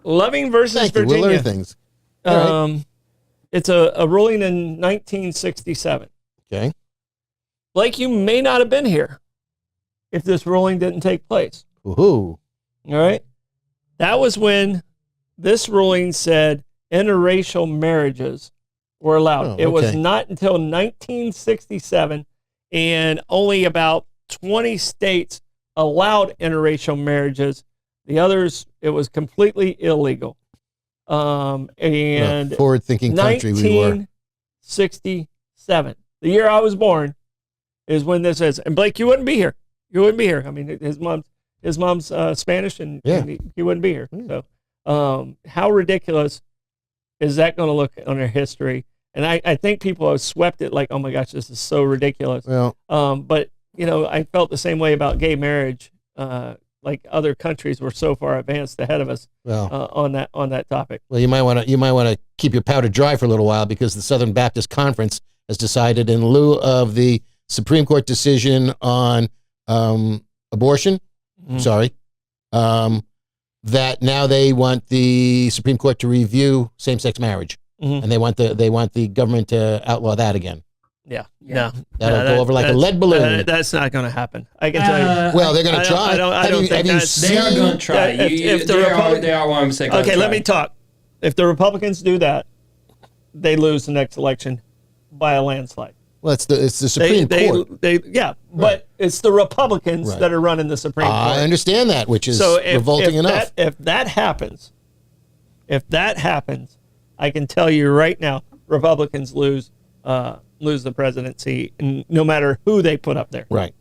Loving versus Thank you. Virginia. We'll learn things. All right. It's a ruling in 1967. Okay. Blake, you may not have been here if this ruling didn't take place. Woohoo. All right. That was when this ruling said interracial marriages were allowed. Oh, It was okay. not until 1967, and only about 20 states allowed interracial marriages. The others, it was completely illegal. And What a forward-thinking country we were. 1967, the year I was born, is when this is. And Blake, you wouldn't be here. You wouldn't be here. I mean, his mom's Spanish, and, Yeah. and he wouldn't be here. So, how ridiculous is that going to look on our history? And I think people have swept it like, oh my gosh, this is so ridiculous. Well, But I felt the same way about gay marriage. Like other countries were so far advanced ahead of us on that topic. Well, you might want to keep your powder dry for a little while, because the Southern Baptist Conference has decided, in lieu of the Supreme Court decision on abortion, that now they want the Supreme Court to review same-sex marriage, and they want the government to outlaw that again. Yeah. No. That'll go over like a lead balloon. That's not going to happen. I can tell you. Well, they're going to try. I don't think They are going to try. They are one mistake. Okay, let me talk. If the Republicans do that, they lose the next election by a landslide. Well, it's the Supreme Court. But it's the Republicans that are running the Supreme Court. I understand that, which is revolting enough. If that happens, I can tell you right now, Republicans lose the presidency, no matter who they put up there. Right.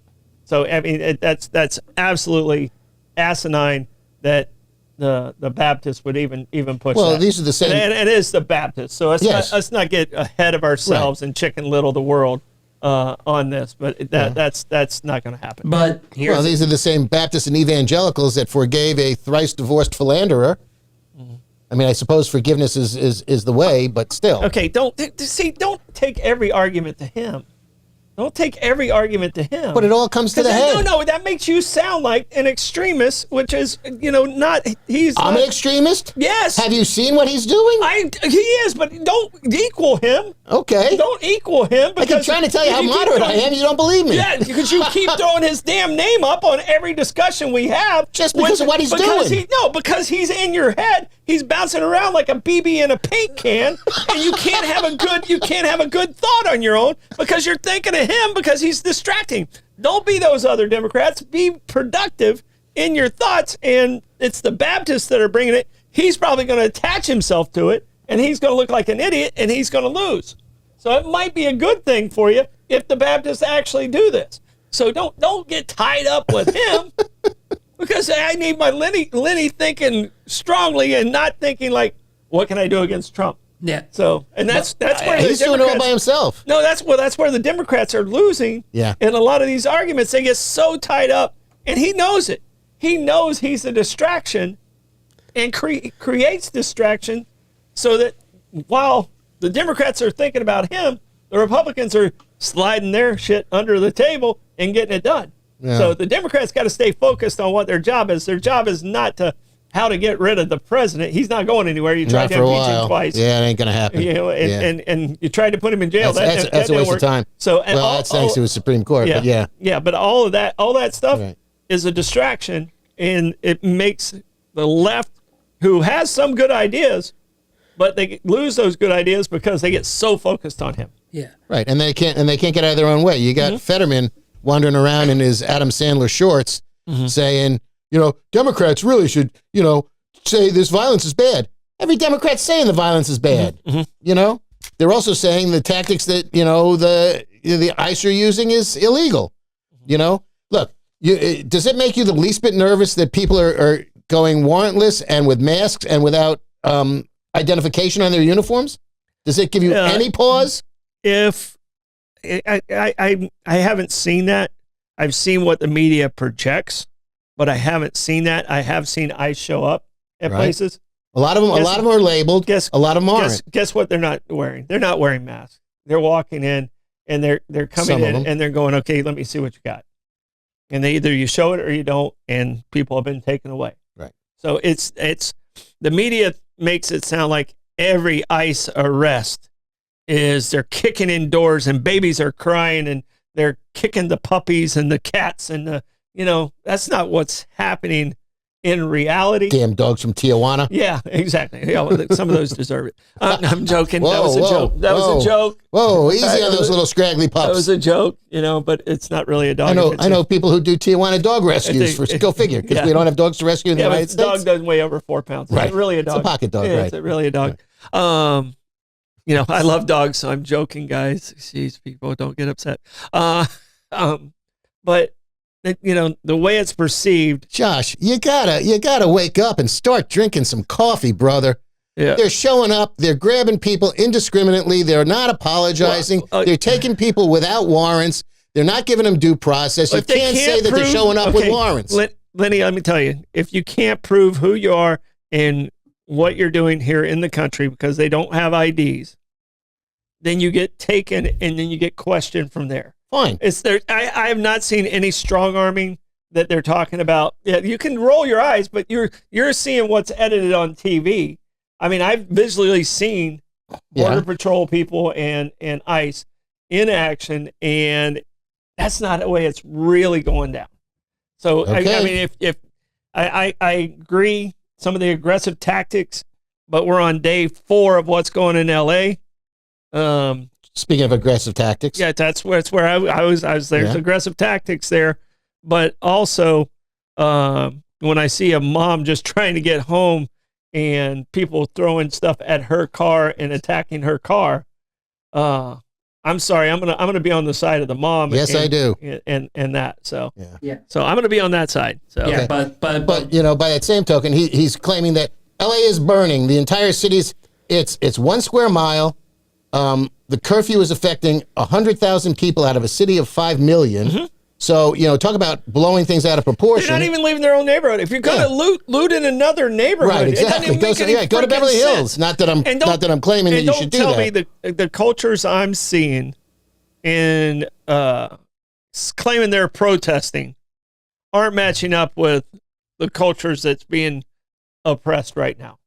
So I mean, that's absolutely asinine that the Baptists would even push. Well, that. these are the same. And it is the Baptists. So let's not get ahead of ourselves and Chicken Little the world on this. But that's not going to happen. But these are the same Baptists and evangelicals that forgave a thrice divorced philanderer. I mean, I suppose forgiveness is the way, but still. Okay, don't take every argument to him. Don't take every argument to him. But it all comes to the head. No, that makes you sound like an extremist, which is, not. I'm an extremist? Yes. Have you seen what he's doing? He is, but don't equal him. Okay. Don't equal him. I keep trying to tell you how moderate I am. You don't believe me. Yeah, because you keep throwing his damn name up on every discussion we have. Just because of what he's doing. Because he's in your head. He's bouncing around like a BB in a paint can, and you can't have a good thought on your own because you're thinking of him because he's distracting. Don't be those other Democrats. Be productive in your thoughts, and it's the Baptists that are bringing it. He's probably going to attach himself to it, and he's going to look like an idiot, and he's going to lose. So it might be a good thing for you if the Baptists actually do this. So don't get tied up with him. Because I need my Lenny thinking strongly and not thinking like, what can I do against Trump? Yeah. So, and that's where he's doing it all by himself. No, that's where the Democrats are losing. Yeah. In a lot of these arguments, they get so tied up, and he knows it. He knows he's a distraction, and creates distraction, so that while the Democrats are thinking about him, the Republicans are sliding their shit under the table and getting it done. Yeah. So the Democrats got to stay focused on what their job is. Their job is not how to get rid of the president. He's not going anywhere. You tried to impeach him twice. Yeah, it ain't going to happen. And you tried to put him in jail. That's a waste of time. So, that's thanks to the Supreme Court. Yeah, but yeah. Yeah, but all that stuff is a distraction, and it makes the left, who has some good ideas, but they lose those good ideas because they get so focused on him. Yeah. Right, and they can't get out of their own way. You got Fetterman wandering around in his Adam Sandler shorts saying, Democrats really should, say this violence is bad. Every Democrat's saying the violence is bad. They're also saying the tactics that, the ICE are using is illegal. Look, does it make you the least bit nervous that people are going warrantless and with masks and without identification on their uniforms? Does it give you any pause? If I haven't seen that. I've seen what the media projects, but I haven't seen that. I have seen ICE show up at places. A lot of them are labeled. A lot of them aren't. Guess what they're not wearing? They're not wearing masks. They're walking in and they're coming in and they're going, okay, let me see what you got. And either you show it or you don't, and people have been taken away. Right. So it's the media makes it sound like every ICE arrest is they're kicking in doors and babies are crying and they're kicking the puppies and the cats and that's not what's happening in reality. Damn dogs from Tijuana. Yeah, exactly. Yeah, well, some of those deserve it. I'm joking. Whoa, that was a joke. That was a joke. Whoa, easy on those little scraggly pups. That was a joke, but it's not really a dog. I know people who do Tijuana dog rescues. Go figure, because we don't have dogs to rescue in the United States. The dog doesn't weigh over 4 pounds. Right. It's really a dog. It's a pocket dog, yeah, right? It's really a dog. Right. I love dogs, so I'm joking, guys. Jeez, people don't get upset. But the way it's perceived. Josh, you gotta wake up and start drinking some coffee, brother. Yeah. They're showing up. They're grabbing people indiscriminately. They're not apologizing. They're taking people without warrants. They're not giving them due process. You can't say that they're showing up with warrants. Lenny, let me tell you, if you can't prove who you are and what you're doing here in the country because they don't have IDs, then you get taken and then you get questioned from there. Fine. I have not seen any strong arming that they're talking about. Yeah, you can roll your eyes, but you're seeing what's edited on TV. I mean, I've visually seen Border Patrol people and ICE in action, and that's not the way it's really going down. So, okay. I mean, if I agree some of the aggressive tactics, but we're on day 4 of what's going in LA. Speaking of aggressive tactics. Yeah, that's where I was. There's aggressive tactics there, but also when I see a mom just trying to get home and people throwing stuff at her car and attacking her car, I'm sorry, I'm gonna be on the side of the mom. Yes, I do. And that. So yeah. So I'm gonna be on that side. So yeah, okay. but by that same token, he's claiming that LA is burning. The entire city's it's 1 square mile. The curfew is affecting 100,000 people out of a city of 5 million. Mm-hmm. So, talk about blowing things out of proportion. They're not even leaving their own neighborhood. If you're going to loot in another neighborhood, right? Exactly. Go to Beverly Hills. Not that I'm claiming that you should do that. And don't tell me the cultures I'm seeing and claiming they're protesting aren't matching up with the cultures that's being oppressed right now.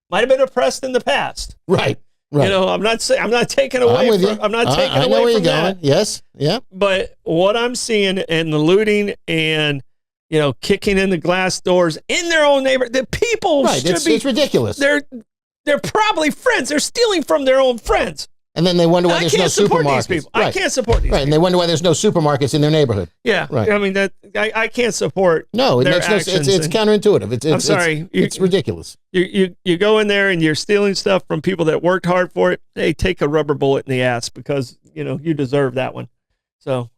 Might have been oppressed in the past. Right. Right. I'm not taking away from, I'm not taking I know away where from you're that. going. Yes. Yeah. But what I'm seeing and the looting and kicking in the glass doors in their own neighborhood, the people it's ridiculous. They're probably friends. They're stealing from their own friends. And then they wonder why there's no supermarkets. These people. Right. I can't support these people. And they wonder why there's no supermarkets in their neighborhood. Yeah. Right. I mean, I can't support No, it their makes no sense. It's counterintuitive. I'm sorry. It's ridiculous. You go in there and you're stealing stuff from people that worked hard for it. Hey, take a rubber bullet in the ass because, you deserve that one. So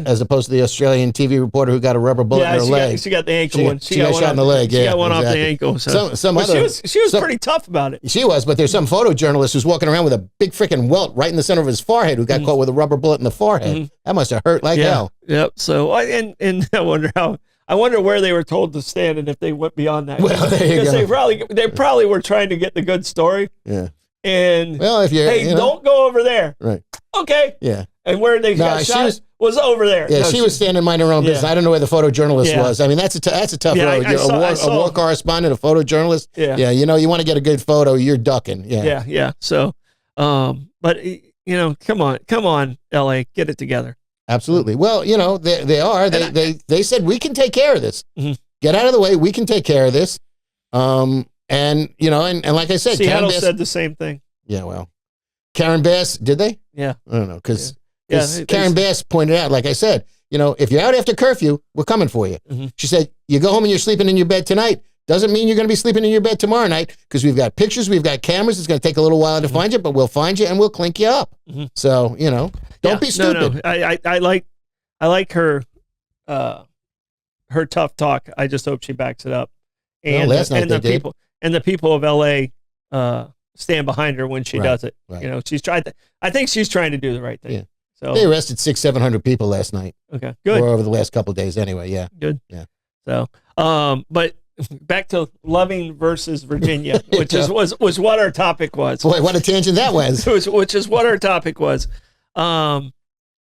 as opposed to the Australian TV reporter who got a rubber bullet in her leg. She got the ankle one. She got shot in the leg. She got one off the ankle. So. She was pretty tough about it. She was, but there's some photojournalist who's walking around with a big freaking welt right in the center of his forehead who got caught with a rubber bullet in the forehead. Mm-hmm. That must have hurt like hell. Yep. So and I wonder where they were told to stand and if they went beyond that. Well, there you go. They probably were trying to get the good story. Yeah. And if you're don't go over there. Right. Okay. Yeah. And where they got shot was over there. Yeah, she was standing minding her own business. I don't know where the photojournalist was. I mean, that's a tough road. A war correspondent, a photojournalist. Yeah. You want to get a good photo, you're ducking. Yeah. Yeah. So, but come on, LA, get it together. Absolutely. Well, they are. They said we can take care of this. Mm-hmm. Get out of the way. We can take care of this. And like I said, Seattle said the same thing. Yeah. Well, Karen Bass, did they? Yeah. I don't know because. Karen Bass pointed out, like I said, if you're out after curfew, we're coming for you. Mm-hmm. She said, you go home and you're sleeping in your bed tonight. Doesn't mean you're going to be sleeping in your bed tomorrow night because we've got pictures, we've got cameras. It's going to take a little while to find you, but we'll find you and we'll clink you up. Mm-hmm. So, don't be stupid. No. I like her tough talk. I just hope she backs it up. And last night they did. The people of LA stand behind her when she does it. Right. She's tried. I think she's trying to do the right thing. Yeah. So they arrested 600-700 people last night. Okay, good. Or over the last couple of days, anyway. Yeah, good. Yeah. So, but back to Loving versus Virginia, which was what our topic was. Boy, what a tangent that was. Which is what our topic was. I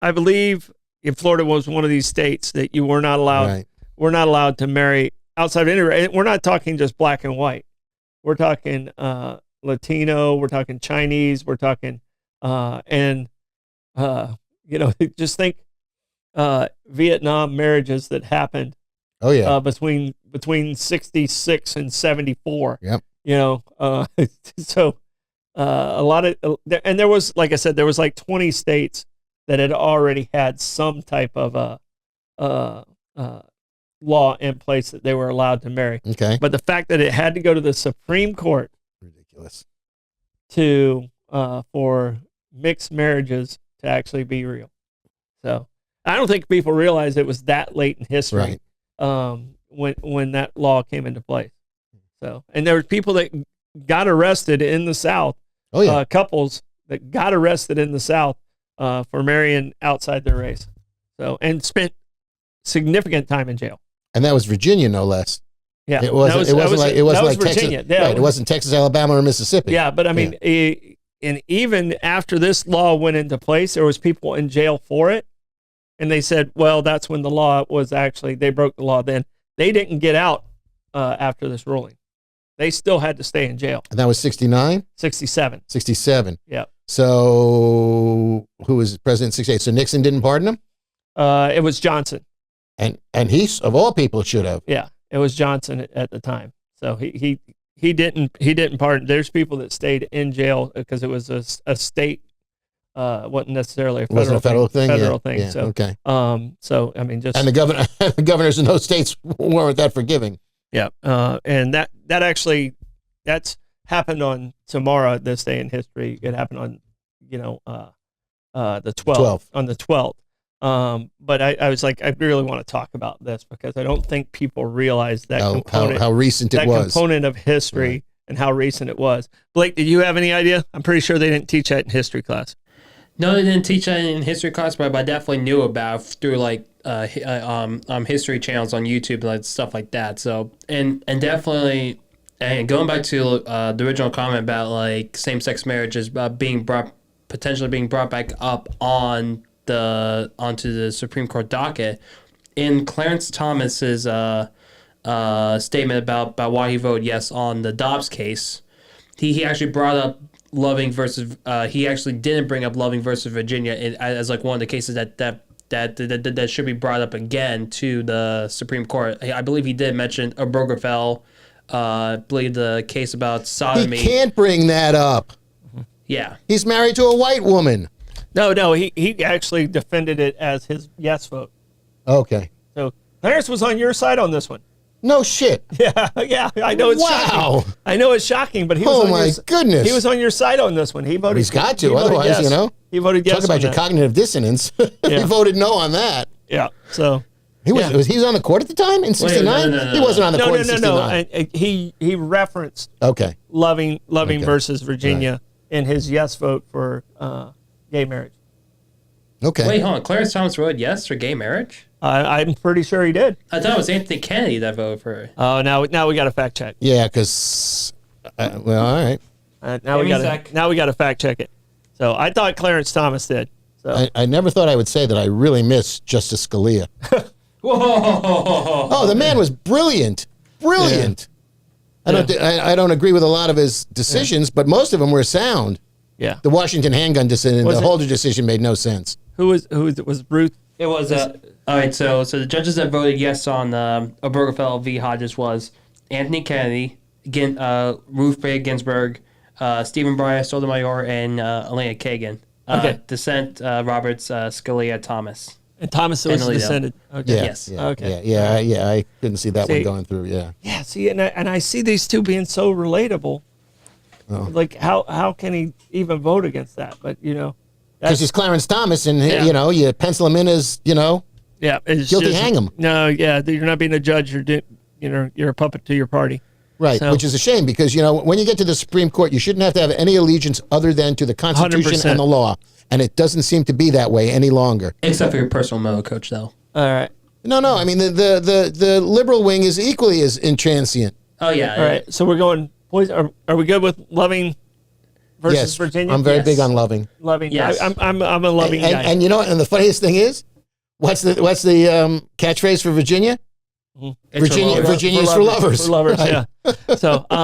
believe in Florida was one of these states that you were not allowed. Right. We're not allowed to marry outside of any. We're not talking just black and white. Latino, we're talking Chinese, we're talking, just think Vietnam marriages that happened. Oh yeah. Between 66 and 74. Yep. So a lot of, and there was, like I said, there was like 20 states that had already had some type of law in place that they were allowed to marry. Okay. But the fact that it had to go to the Supreme Court, ridiculous, for mixed marriages to actually be real. So I don't think people realize it was that late in history, when that law came into place. So, and there were people that got arrested in the South. Oh yeah, couples that got arrested in the South for marrying outside their race. So, and spent significant time in jail. And that was Virginia, no less. Yeah, it wasn't like Virginia. Texas. Right, it wasn't Texas, Alabama, or Mississippi. Yeah, but I mean, and even after this law went into place, there was people in jail for it, and they said, well, that's when the law was actually, they broke the law. Then they didn't get out after this ruling. They still had to stay in jail. And that was 69? 67. 67. Yeah. So who was president in 68? So Nixon didn't pardon him? It was Johnson. And he, of all people, should have. Yeah, it was Johnson at the time. So he didn't pardon. There's people that stayed in jail because it was a state, wasn't necessarily a federal thing. Federal thing. Yeah, so okay. So I mean, just, and the governors in those states weren't that forgiving. Yeah. And that's happened on tomorrow, this day in history. It happened on, the 12th. On the 12th. But I was like, I really want to talk about this because I don't think people realize that how recent it was. That component of history and how recent it was. Blake, did you have any idea? I'm pretty sure they didn't teach that in history class. No, they didn't teach that in history class, but I definitely knew about through history channels on YouTube and stuff like that. So and definitely, and going back to the original comment about same-sex marriages potentially being brought back up onto the Supreme Court docket, in Clarence Thomas's statement about why he voted yes on the Dobbs case, he actually brought up Loving versus. He actually didn't bring up Loving versus Virginia as one of the cases that should be brought up again to the Supreme Court. I believe he did mention Obergefell. I believe the case about sodomy. He can't bring that up. Yeah, he's married to a white woman. No, he actually defended it as his yes vote. Okay. So Clarence was on your side on this one. No shit. Yeah, I know it's shocking. I know it's shocking, but he was goodness. He was on your side on this one. He voted. He's got to, otherwise, yes. He voted yes. Talk about your cognitive dissonance. He voted no on that. Yeah. So he was on the court at the time in 69? No. He wasn't on the court in 69. No. He referenced Loving versus Virginia in his yes vote for gay marriage. Okay. Wait, hold on. Clarence Thomas voted yes for gay marriage? I'm pretty sure he did. I thought it was Anthony Kennedy that voted for it. Oh, now we got to fact check. Yeah, because all right. Now we got to fact check it. So I thought Clarence Thomas did. So I never thought I would say that I really miss Justice Scalia. Whoa! Oh, the man was brilliant. Brilliant. Yeah. I don't agree with a lot of his decisions, but most of them were sound. Yeah. The Washington handgun decision, the Holder decision made no sense. Who was Ruth? It was all right. So the judges that voted yes on Obergefell v. Hodges was Anthony Kennedy, Ruth Bader Ginsburg, Stephen Breyer Sotomayor, and Elena Kagan. Dissent Roberts, Scalia, Thomas. And Thomas was dissented. Okay. Yeah, yes. Yeah, okay. Yeah. I couldn't see that one going through. Yeah. Yeah. See, and I see these two being so relatable. Oh. Like how can he even vote against that? But because he's Clarence Thomas, and you pencil him in as guilty, hang him. No, yeah, you're not being a judge. You're a puppet to your party. Right, so, which is a shame because when you get to the Supreme Court, you shouldn't have to have any allegiance other than to the Constitution 100%. And the law, and it doesn't seem to be that way any longer. Except for your personal memo, Coach, though. All right. No. I mean the liberal wing is equally as intransient. Oh yeah. All right. So we're going. Boys, are we good with Loving versus Virginia? I'm very big on Loving. Loving. Yes. I'm a Loving guy. And you know what? And the funniest thing is, what's the catchphrase for Virginia? Virginia's for lovers. For lovers. Right. Yeah. So.